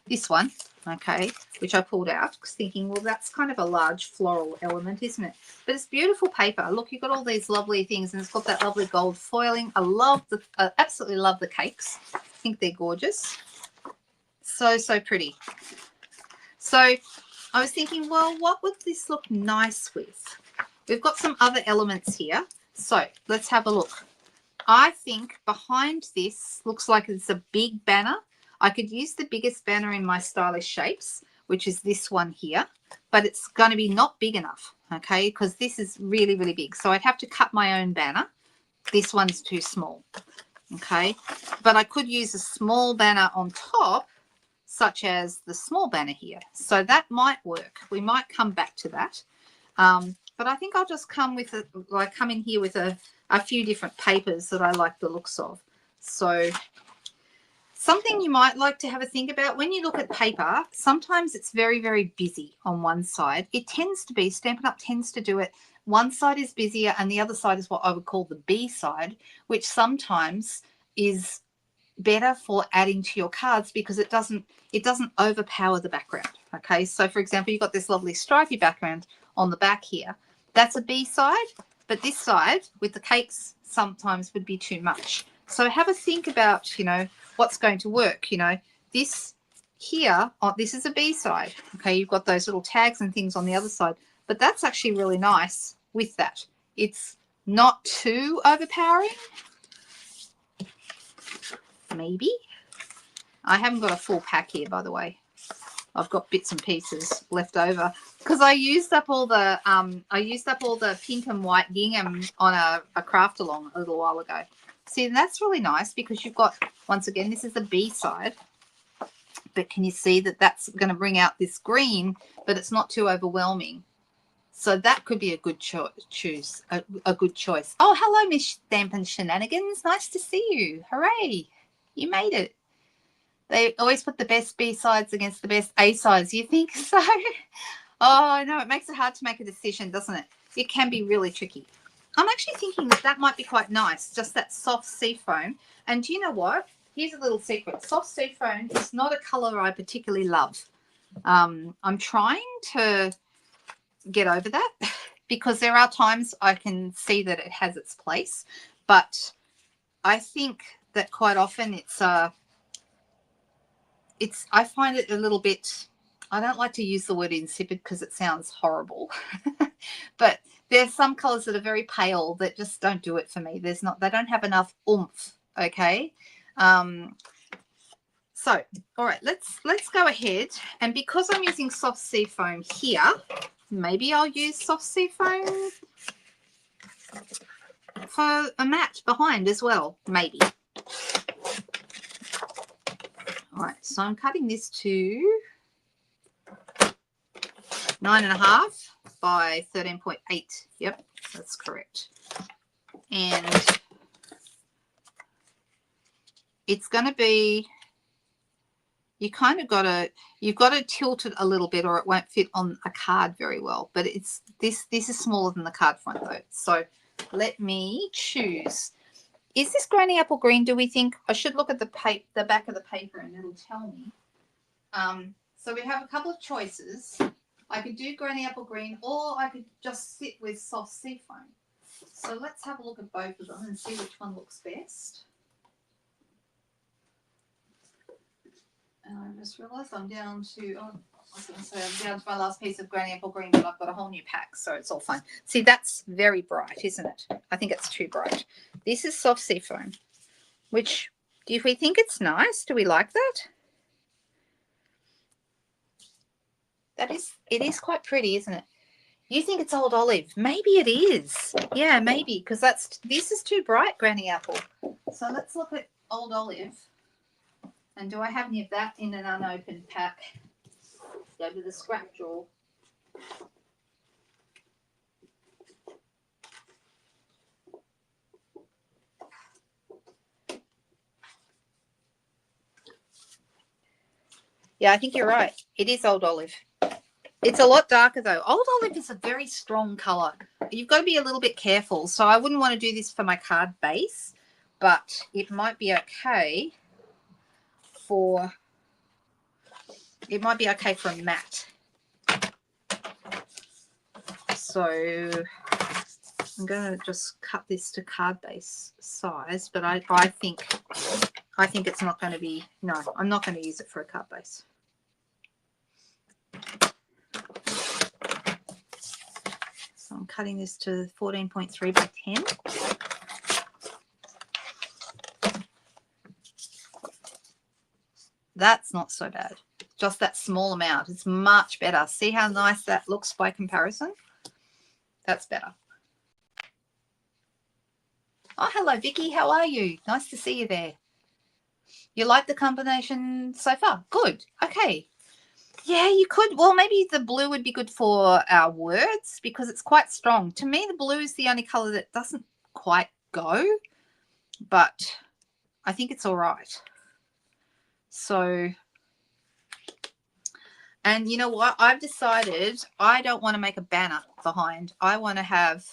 Speaker 1: this one, okay, which I pulled out thinking, well, that's kind of a large floral element, isn't it? But it's beautiful paper. Look, you've got all these lovely things, and it's got that lovely gold foiling. I absolutely love the cakes. I think they're gorgeous. So pretty. So I was thinking, well, what would this look nice with? We've got some other elements here. So let's have a look. I think behind this looks like it's a big banner. I could use the biggest banner in my stylish shapes, which is this one here, but it's going to be not big enough, okay, because this is really, really big. So I'd have to cut my own banner. This one's too small, okay, but I could use a small banner on top, such as the small banner here. So that might work. We might come back to that. But I think I'll just come in here with a few different papers that I like the looks of. So something you might like to have a think about when you look at paper, sometimes it's very, very busy on one side. It tends to be, Stampin' Up! Tends to do it. One side is busier and the other side is what I would call the B side, which sometimes is better for adding to your cards because it doesn't overpower the background. Okay, so for example, you've got this lovely stripy background on the back here. That's a B side, but this side with the cakes sometimes would be too much. So have a think about, what's going to work. This here, this is a B side. Okay, you've got those little tags and things on the other side, but that's actually really nice with that. It's not too overpowering. Maybe. I haven't got a full pack here, by the way. I've got bits and pieces left over. because I used up all the pink and white gingham on a craft along a little while ago. See, and that's really nice because you've got, once again, this is the B side, but can you see that that's going to bring out this green, but it's not too overwhelming. So that could be a good choice. A good choice. Oh, hello, Miss Stampin' Shenanigans. Nice to see you. Hooray. You made it. They always put the best B sides against the best A sides. You think so? Oh, no, it makes it hard to make a decision, doesn't it? It can be really tricky. I'm actually thinking that might be quite nice, just that soft seafoam. And do you know what? Here's a little secret. Soft seafoam is not a colour I particularly love. I'm trying to get over that because there are times I can see that it has its place, but I think that quite often I find it a little bit, I don't like to use the word insipid because it sounds horrible, but there's some colors that are very pale that just don't do it for me. They don't have enough oomph. Okay. So, all right, let's go ahead. And because I'm using soft seafoam here, maybe I'll use soft seafoam for a mat behind as well, maybe. All right, so I'm cutting this to 9.5 by 13.8. Yep, that's correct. And it's going to be, you've got to tilt it a little bit or it won't fit on a card very well. But this is smaller than the card front though. So let me choose. Is this Granny Apple Green? Do we think I should look at the back of the paper and it'll tell me? So we have a couple of choices. I could do Granny Apple Green or I could just sit with soft seafoam. So let's have a look at both of them and see which one looks best. And I just realised I'm down to, I was going to say I'm down to my last piece of Granny Apple Green, but I've got a whole new pack, so it's all fine. See, that's very bright, isn't it? I think it's too bright. This is soft seafoam, which, do we think it's nice? Do we like that? It is quite pretty, isn't it? You think it's old olive. Maybe it is. Yeah, maybe, because this is too bright, Granny Apple. So let's look at old olive. And do I have any of that in an unopened pack? Go to the scrap drawer. Yeah, I think you're right. It is old olive. It's a lot darker though. Old olive is a very strong colour. You've got to be a little bit careful. So I wouldn't want to do this for my card base, but it might be okay for a mat. So I'm going to just cut this to card base size, but I think it's not going to be, no, I'm not going to use it for a card base. So I'm cutting this to 14.3 by 10. That's not so bad. Just that small amount. It's much better. See how nice that looks by comparison? That's better. Oh, hello, Vicky. How are you? Nice to see you there. You like the combination so far? Good. Okay. Yeah, you could. Well, maybe the blue would be good for our words because it's quite strong. To me, the blue is the only colour that doesn't quite go, but I think it's all right. So, and you know what? I've decided I don't want to make a banner behind. I want to have,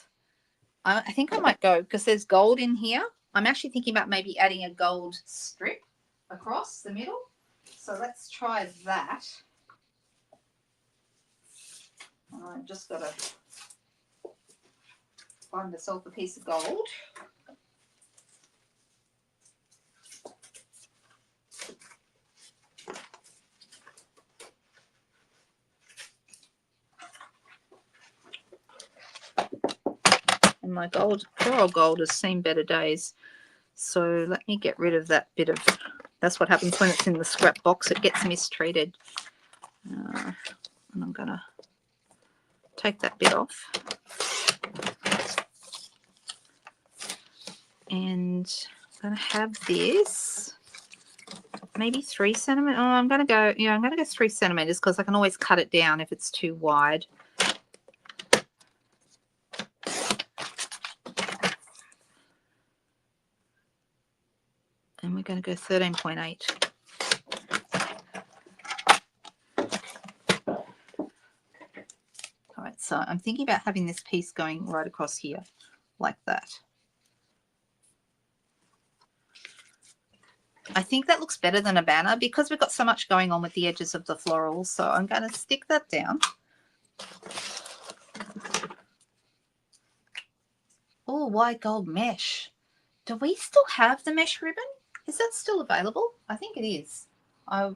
Speaker 1: I think I might go because there's gold in here. I'm actually thinking about maybe adding a gold strip across the middle. So let's try that. I've just got to find myself a piece of gold. And my gold, poor old gold has seen better days. So let me get rid of that bit of, that's what happens when it's in the scrap box. It gets mistreated. And I'm going to take that bit off. And I'm going to have this maybe 3 centimeters. Oh, I'm going to go, yeah, I'm going to go 3 centimeters because I can always cut it down if it's too wide. And we're going to go 13.8. All right, so I'm thinking about having this piece going right across here like that. I think that looks better than a banner because we've got so much going on with the edges of the florals. So I'm going to stick that down. Oh, white gold mesh. Do we still have the mesh ribbon? Is that still available? I think it is. Oh,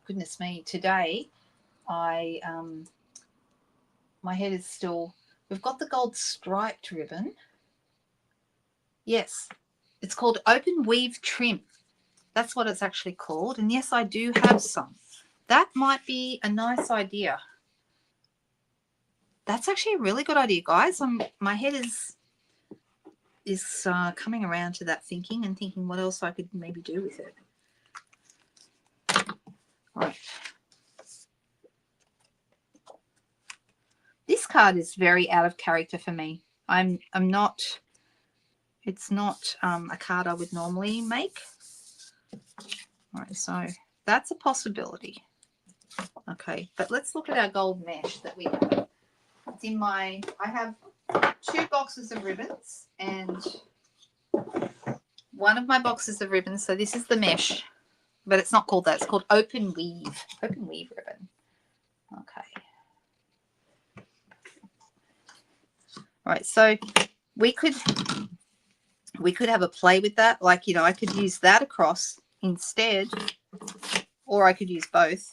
Speaker 1: goodness me. Today, my head is still... We've got the gold striped ribbon. Yes. It's called Open Weave Trim. That's what it's actually called. And yes, I do have some. That might be a nice idea. That's actually a really good idea, guys. My head is coming around to that thinking and thinking what else I could maybe do with it. All right. This card is very out of character for me. I'm not... It's not a card I would normally make. All right, so that's a possibility. Okay, but let's look at our gold mesh that we have. It's in my... I have 2 boxes of ribbons and one of my boxes of ribbons. So this is the mesh, but it's not called that. It's called Open Weave. Open Weave ribbon. Okay. All right, so we could have a play with that. Like, you know, I could use that across instead, or I could use both.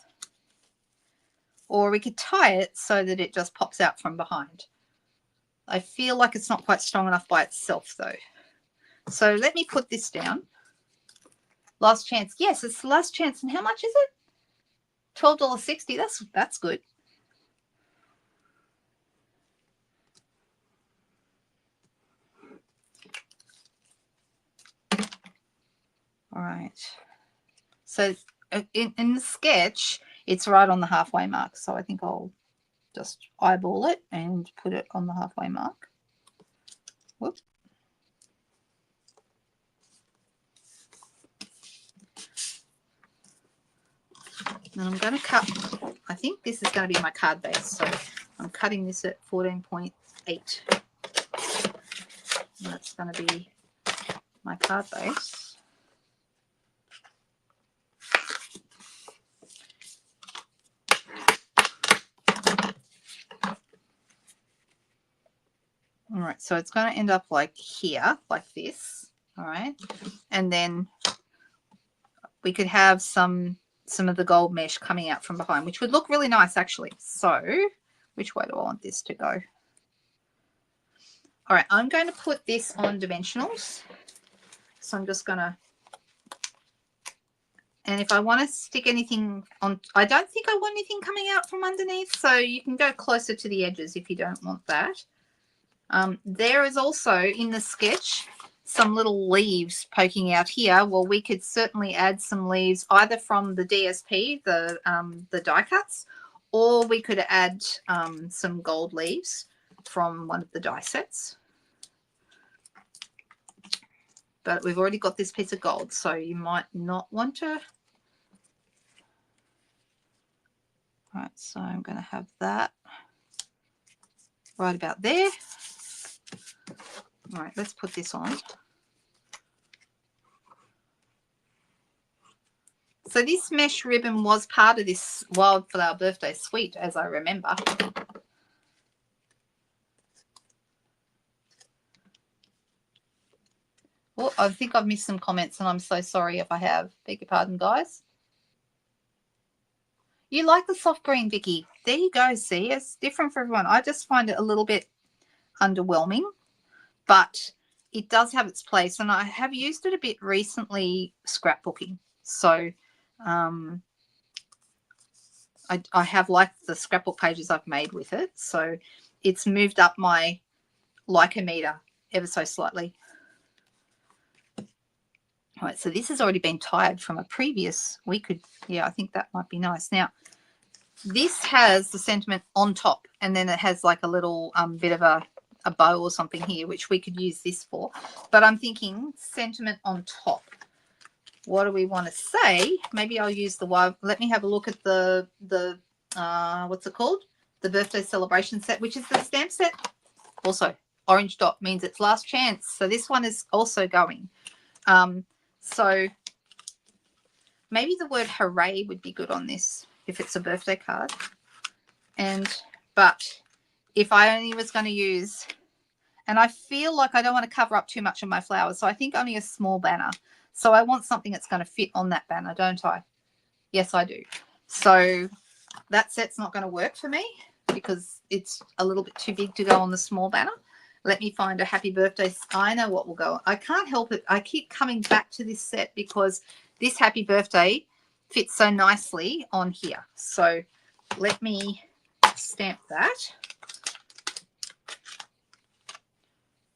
Speaker 1: Or we could tie it so that it just pops out from behind. I feel like it's not quite strong enough by itself though. So let me put this down. Last chance. Yes, it's the last chance. And how much is it? $12.60. That's good. All right. So in the sketch, it's right on the halfway mark. So I think I'll just eyeball it and put it on the halfway mark. Whoop. And I'm going to cut, I think this is going to be my card base. So I'm cutting this at 14.8. That's going to be my card base. All right, so it's going to end up like here, like this. All right, and then we could have some of the gold mesh coming out from behind, which would look really nice actually. So which way do I want this to go? All right, I'm going to put this on dimensionals. So I'm just going to, and if I want to stick anything on, I don't think I want anything coming out from underneath. So you can go closer to the edges if you don't want that. There is also in the sketch some little leaves poking out here. Well, we could certainly add some leaves either from the DSP, the die cuts, or we could add some gold leaves from one of the die sets. But we've already got this piece of gold, so you might not want to. All right, so I'm going to have that right about there. All right, let's put this on. So this mesh ribbon was part of this Wildflower birthday suite, as I remember. Oh, I think I've missed some comments, and I'm so sorry if I have. Beg your pardon, guys. You like the soft green, Vicky? There you go. See, it's different for everyone. I just find it a little bit underwhelming, but it does have its place, and I have used it a bit recently scrapbooking. So I have liked the scrapbook pages I've made with it. So it's moved up my like-o-meter ever so slightly. All right, so this has already been tied from a previous. Yeah, I think that might be nice. Now, this has the sentiment on top, and then it has like a little bit of a bow or something here, which we could use this for. But I'm thinking sentiment on top. What do we want to say? Maybe I'll use the one. Let me have a look at the what's it called? The birthday celebration set, which is the stamp set. Also, orange dot means it's last chance. So this one is also going. So maybe the word hooray would be good on this if it's a birthday card. But if I only was going to use, and I feel like I don't want to cover up too much of my flowers, so I think only a small banner. So I want something that's going to fit on that banner, don't I? Yes, I do. So that set's not going to work for me because it's a little bit too big to go on the small banner. Let me find a happy birthday. I know what will go. I can't help it. I keep coming back to this set because this happy birthday fits so nicely on here. So let me stamp that.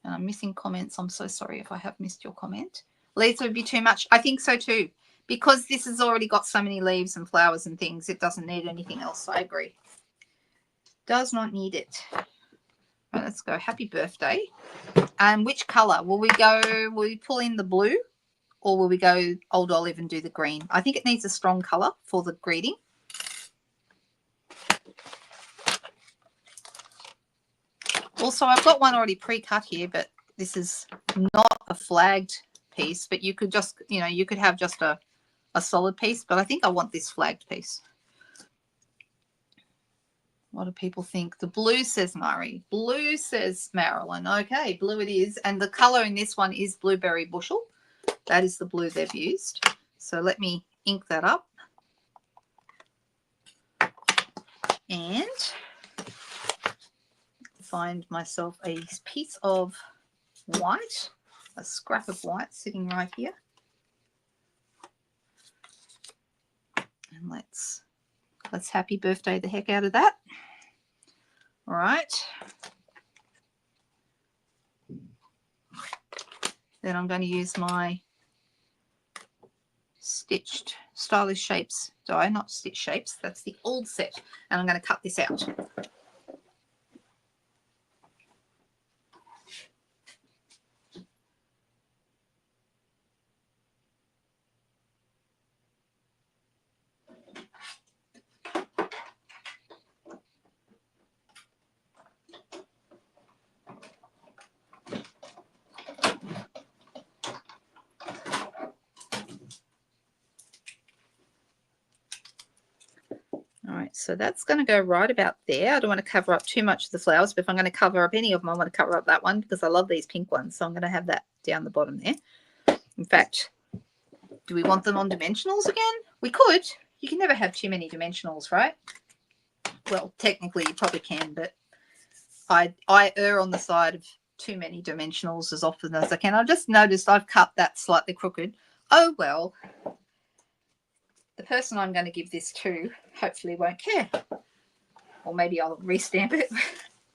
Speaker 1: And I'm missing comments. I'm so sorry if I have missed your comment. Leaves would be too much. I think so too. Because this has already got so many leaves and flowers and things, it doesn't need anything else. I agree. Does not need it. Right, let's go happy birthday. And which color? Will we pull in the blue or will we go old olive and do the green? I think it needs a strong color for the greeting. Also, I've got one already pre-cut here, but this is not a flagged piece, but you could just, you could have just a solid piece, but I think I want this flagged piece. What do people think? The blue says Murray. Blue says Marilyn. Okay, blue it is. And the color in this one is blueberry bushel. That is the blue they've used. So let me ink that up. And find myself a piece of white, a scrap of white sitting right here. And let's happy birthday the heck out of that. All right. Then I'm going to use my stitched stylish shapes die, not stitch shapes. That's the old set. And I'm going to cut this out. All right, so that's going to go right about there. I don't want to cover up too much of the flowers, but if I'm going to cover up any of them, I want to cover up that one because I love these pink ones. So I'm going to have that down the bottom there. In fact, do we want them on dimensionals again? We could. You can never have too many dimensionals, right? Well, technically you probably can, but I err on the side of too many dimensionals as often as I can. I've just noticed I've cut that slightly crooked. Oh, well. The person I'm going to give this to hopefully won't care. Or maybe I'll restamp it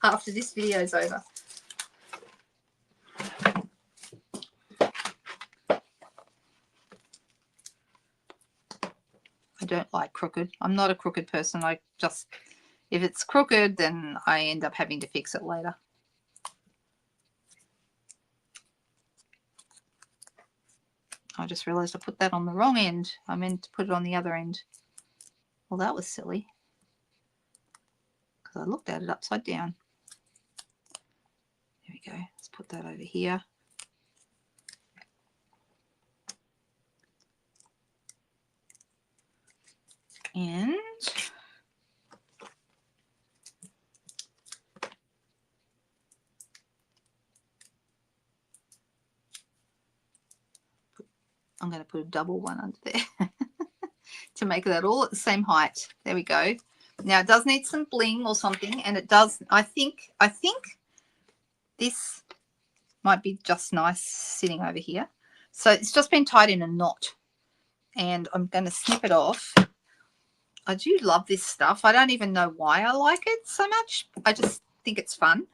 Speaker 1: after this video is over. I don't like crooked. I'm not a crooked person. If it's crooked, then I end up having to fix it later. I just realized I put that on the wrong end. I meant to put it on the other end. Well, that was silly because I looked at it upside down. There we go. Let's put that over here. And I'm going to put a double one under there to make that all at the same height. There we go. Now it does need some bling or something, and it does. I think this might be just nice sitting over here. So it's just been tied in a knot, and I'm going to snip it off. I do love this stuff. I don't even know why I like it so much. I just think it's fun.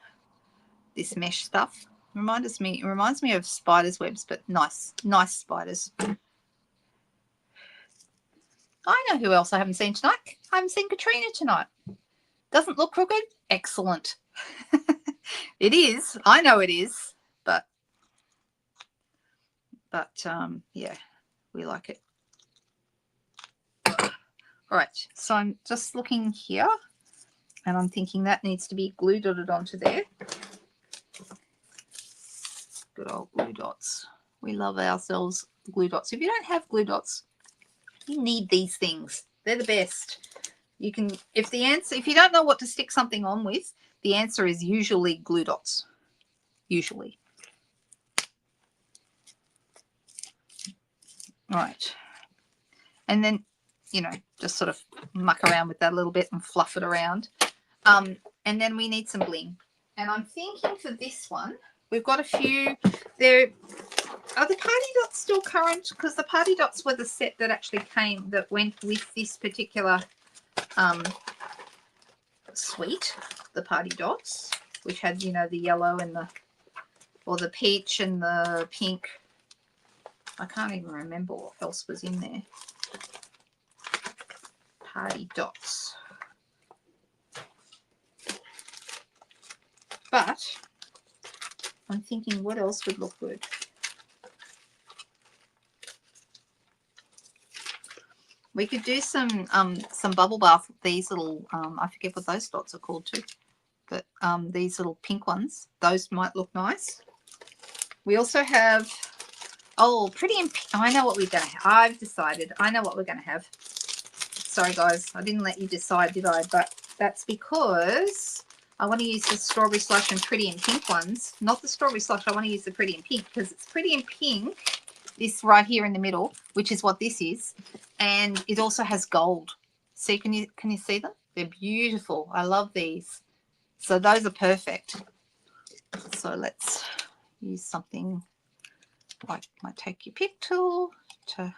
Speaker 1: This mesh stuff reminds me of spiders' webs, but nice spiders. I know who else I haven't seen tonight. I haven't seen Katrina tonight. Doesn't look crooked? Excellent. It is. I know it is, but yeah, we like it. All right, so I'm just looking here, and I'm thinking that needs to be glue dotted onto there. Good old glue dots. We love ourselves glue dots. If you don't have glue dots, you need these things. They're the best. You can, if you don't know what to stick something on with, the answer is usually glue dots. Usually. All right. And then, you know, just sort of muck around with that a little bit and fluff it around. And then we need some bling. And I'm thinking for this one, we've got a few. Are the party dots still current? Because the party dots were the set that actually that went with this particular suite, the party dots, which had, you know, the yellow and the peach and the pink. I can't even remember what else was in there. Party dots. But I'm thinking what else would look good. We could do some bubble bath. These little I forget what those dots are called too, but these little pink ones. Those might look nice. We also have pretty and pink. I know what we're gonna have. I've decided. I know what we're gonna have. Sorry guys, I didn't let you decide, did I? But that's because I want to use the strawberry slush and pretty and pink ones. Not the strawberry slush. I want to use the pretty and pink because it's pretty and pink. This right here in the middle, which is what this is, and it also has gold. See, can you see them? They're beautiful. I love these. So those are perfect. So let's use something like my Take Your Pick tool and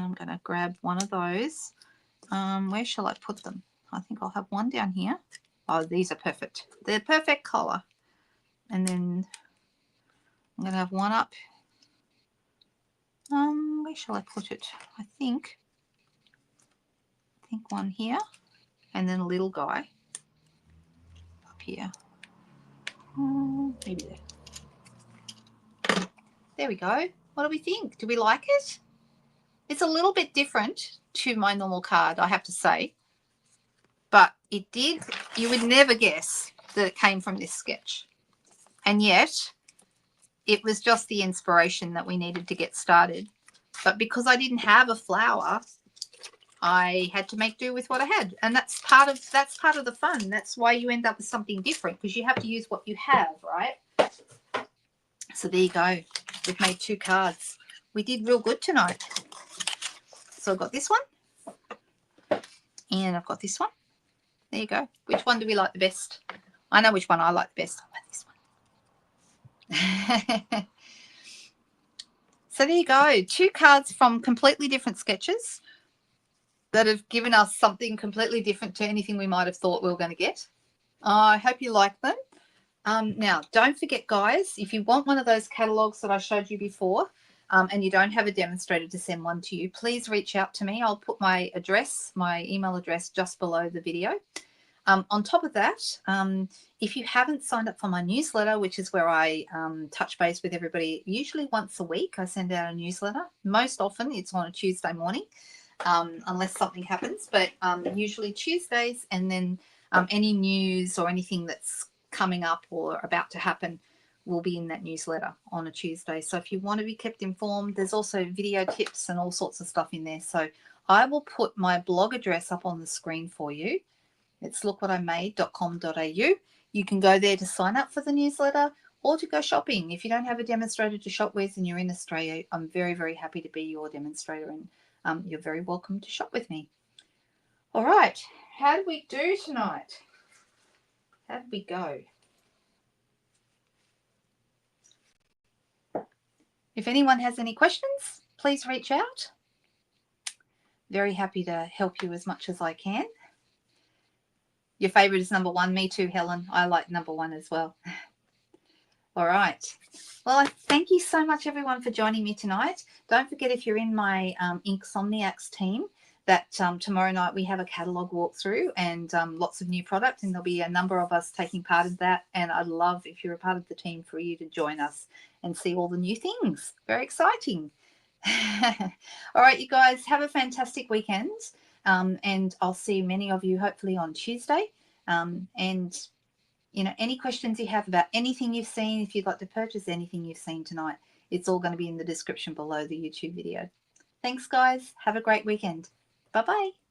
Speaker 1: I'm going to grab one of those. Where shall I put them? I think I'll have one down here. Oh, these are perfect. They're perfect color. And then I'm going to have one up. Where shall I put it? I think one here, and then a little guy up here. Maybe there. There we go. What do we think? Do we like it? It's a little bit different to my normal card, I have to say. But it did. You would never guess that it came from this sketch. And yet, it was just the inspiration that we needed to get started. But because I didn't have a flower, I had to make do with what I had. And that's part of the fun. That's why you end up with something different, because you have to use what you have, right? So there you go. We've made 2 cards. We did real good tonight. So I've got this one. And I've got this one. There you go. Which one do we like the best? I know which one I like the best. I like this one. So there you go. 2 cards from completely different sketches that have given us something completely different to anything we might have thought we were going to get. I hope you like them. Now, don't forget, guys, if you want one of those catalogues that I showed you before and you don't have a demonstrator to send one to you, please reach out to me. I'll put my address, my email address, just below the video. On top of that, if you haven't signed up for my newsletter, which is where I touch base with everybody, usually once a week I send out a newsletter. Most often it's on a Tuesday morning. Unless something happens, but usually Tuesdays, and then any news or anything that's coming up or about to happen will be in that newsletter on a Tuesday. So if you want to be kept informed, there's also video tips and all sorts of stuff in there. So I will put my blog address up on the screen for you. It's lookwhatimade.com.au. You can go there to sign up for the newsletter or to go shopping. If you don't have a demonstrator to shop with and you're in Australia, I'm very, very happy to be your demonstrator, and you're very welcome to shop with me. All right. How did we do tonight? How did we go? If anyone has any questions, please reach out. very happy to help you as much as I can. Your favorite is number 1. Me too, Helen. I like number 1 as well. All right. Well, I thank you so much, everyone, for joining me tonight. Don't forget, if you're in my Inksomniacs team, that tomorrow night we have a catalogue walkthrough and lots of new product, and there'll be a number of us taking part in that. And I'd love, if you're a part of the team, for you to join us and see all the new things. Very exciting. All right, you guys, have a fantastic weekend. And I'll see many of you hopefully on Tuesday. And any questions you have about anything you've seen, if you'd like to purchase anything you've seen tonight, it's all going to be in the description below the YouTube video. Thanks, guys. Have a great weekend. Bye-bye.